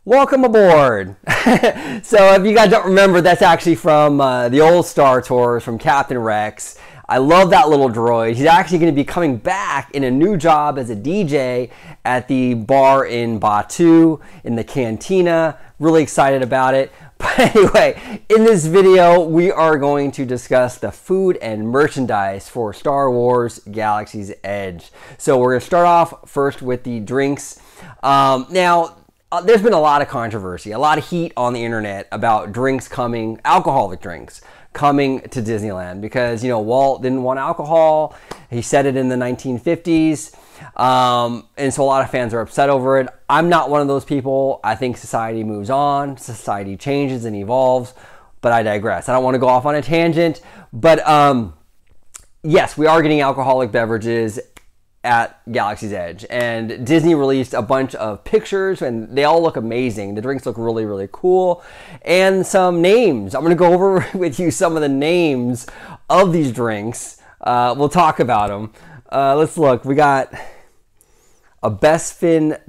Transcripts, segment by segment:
Welcome aboard. So if you guys don't remember, that's actually from the old Star Tours from Captain Rex. I love that little droid. He's actually going to be coming back in a new job as a DJ at the bar in Batuu in the cantina. Really excited about it. But anyway, in this video, we are going to discuss the food and merchandise for Star Wars Galaxy's Edge. So we're going to start off first with the drinks. There's been a lot of controversy, a lot of heat on the internet about drinks coming, alcoholic drinks coming to Disneyland because, you know, Walt didn't want alcohol. He said it in the 1950s. And so a lot of fans are upset over it. I'm not one of those people. I think society moves on, society changes and evolves, but I digress. I don't want to go off on a tangent, but yes, we are getting alcoholic beverages at Galaxy's Edge, and Disney released a bunch of pictures and they all look amazing. The drinks look really, really cool, and some names. I'm going to go over with you some of the names of these drinks. We'll talk about them. Let's look. We got a Bespin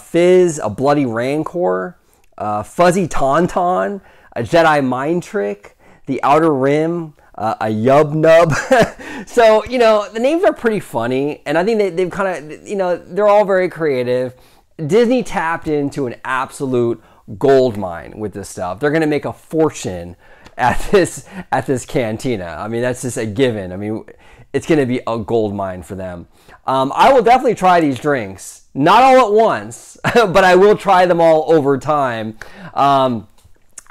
Fizz, a Bloody Rancor, Fuzzy Tauntaun, a Jedi Mind Trick, the Outer Rim, a Yub Nub. So, you know, the names are pretty funny, and I think they've kind of, you know, they're all very creative. Disney tapped into an absolute gold mine with this stuff. They're going to make a fortune at this cantina. I mean, that's just a given. I mean, it's going to be a gold mine for them. I will definitely try these drinks. Not all at once, but I will try them all over time.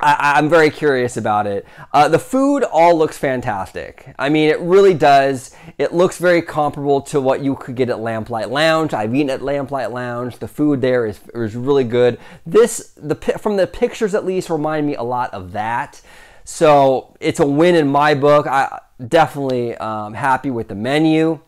I'm very curious about it. The food all looks fantastic. I mean, it really does. It looks very comparable to what you could get at Lamplight Lounge. I've eaten at Lamplight Lounge. The food there is really good. From the pictures at least, remind me a lot of that. So it's a win in my book. I definitely happy with the menu.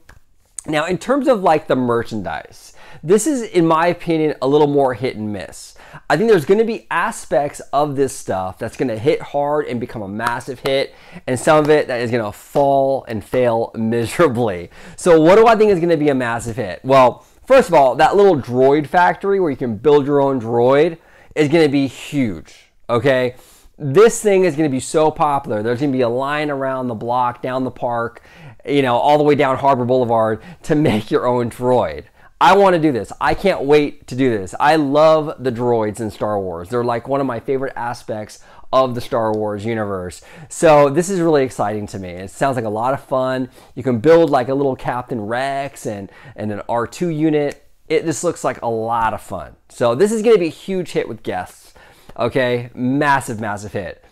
Now, in terms of like the merchandise, this is, in my opinion, a little more hit and miss. I think there's going to be aspects of this stuff that's going to hit hard and become a massive hit, and some of it that is going to fall and fail miserably. So what do I think is going to be a massive hit? Well, first of all, that little Droid Factory where you can build your own droid is going to be huge, okay? This thing is going to be so popular. There's going to be a line around the block, down the park, you know, all the way down Harbor Boulevard to make your own droid. I want to do this. I can't wait to do this. I love the droids in Star Wars. They're like one of my favorite aspects of the Star Wars universe. So this is really exciting to me. It sounds like a lot of fun. You can build like a little Captain Rex and an R2 unit. This looks like a lot of fun. So this is going to be a huge hit with guests. Okay, massive, massive hit.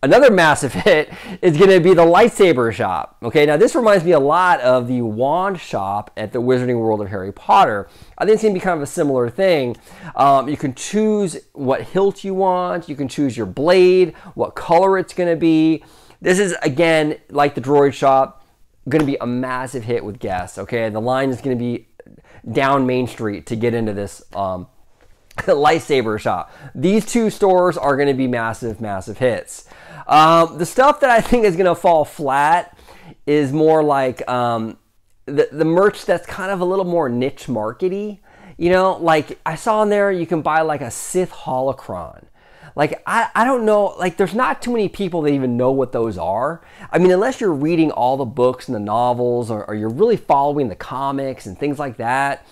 Another massive hit is going to be the Lightsaber Shop. Okay, now this reminds me a lot of the wand shop at the Wizarding World of Harry Potter. I think it's going to be kind of a similar thing. You can choose what hilt you want. You can choose your blade, what color it's going to be. This is, again, like the Droid Shop, going to be a massive hit with guests. Okay, the line is going to be down Main Street to get into this Lightsaber Shop. These two stores are going to be massive, massive hits. The stuff that I think is going to fall flat is more like the merch that's kind of a little more niche markety. You know, like I saw in there you can buy like a Sith Holocron. Like, I don't know, like there's not too many people that even know what those are. I mean, unless you're reading all the books and the novels or you're really following the comics and things like that,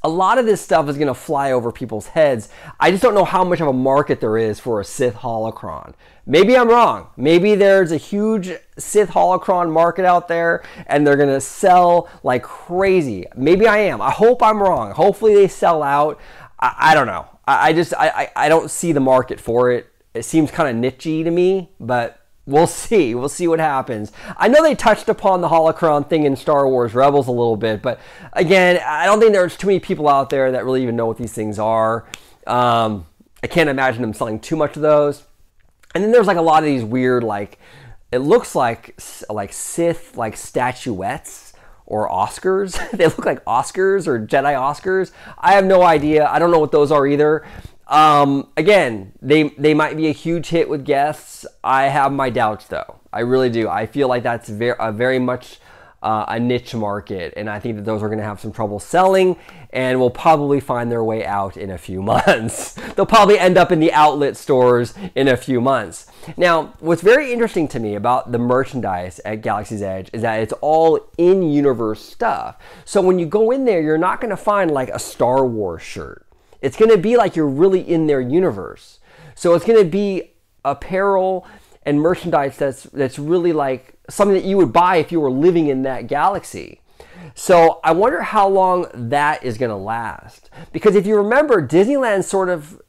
a lot of this stuff is going to fly over people's heads. I just don't know how much of a market there is for a Sith Holocron. Maybe I'm wrong. Maybe there's a huge Sith Holocron market out there and they're going to sell like crazy. Maybe I am. I hope I'm wrong. Hopefully they sell out. I don't know. I don't see the market for it. It seems kind of niche-y to me, but we'll see. We'll see what happens. I know they touched upon the Holocron thing in Star Wars Rebels a little bit, but again, I don't think there's too many people out there that really even know what these things are. I can't imagine them selling too much of those. And then there's like a lot of these weird, like, it looks like Sith, like statuettes or Oscars. They look like Oscars or Jedi Oscars. I have no idea. I don't know what those are either. Again, they might be a huge hit with guests. I have my doubts though. I really do. I feel like that's very much a niche market, and I think that those are going to have some trouble selling and will probably find their way out in a few months. They'll probably end up in the outlet stores in a few months. Now, what's very interesting to me about the merchandise at Galaxy's Edge is that it's all in-universe stuff. So when you go in there, you're not going to find like a Star Wars shirt. It's going to be like you're really in their universe. So it's going to be apparel and merchandise that's really like something that you would buy if you were living in that galaxy. So I wonder how long that is going to last. Because if you remember, Disneyland sort of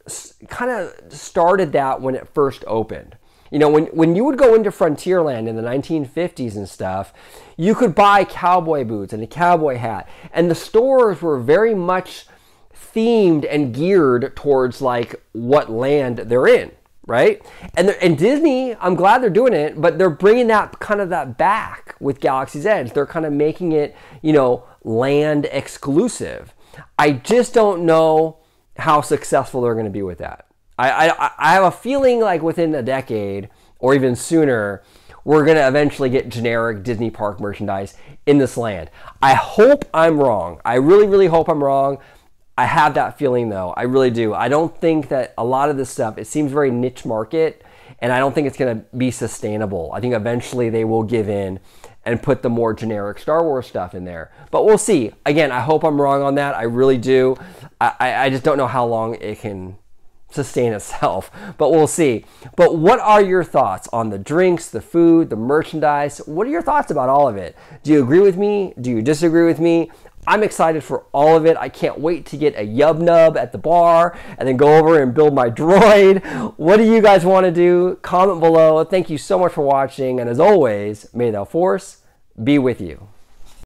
kind of started that when it first opened. You know, when you would go into Frontierland in the 1950s and stuff, you could buy cowboy boots and a cowboy hat. And the stores were very much themed and geared towards like what land they're in. Right? And Disney, I'm glad they're doing it, but they're bringing that kind of that back with Galaxy's Edge. They're kind of making it, you know, land exclusive. I just don't know how successful they're going to be with that. I have a feeling like within a decade or even sooner, we're going to eventually get generic Disney park merchandise in this land. I hope I'm wrong. I really, really hope I'm wrong. I have that feeling though, I really do. I don't think that a lot of this stuff, it seems very niche market, and I don't think it's gonna be sustainable. I think eventually they will give in and put the more generic Star Wars stuff in there. But we'll see. Again, I hope I'm wrong on that, I really do. I just don't know how long it can sustain itself, but we'll see. But what are your thoughts on the drinks, the food, the merchandise? What are your thoughts about all of it? Do you agree with me? Do you disagree with me? I'm excited for all of it. I can't wait to get a Yub Nub at the bar and then go over and build my droid. What do you guys want to do? Comment below. Thank you so much for watching. And as always, may the Force be with you.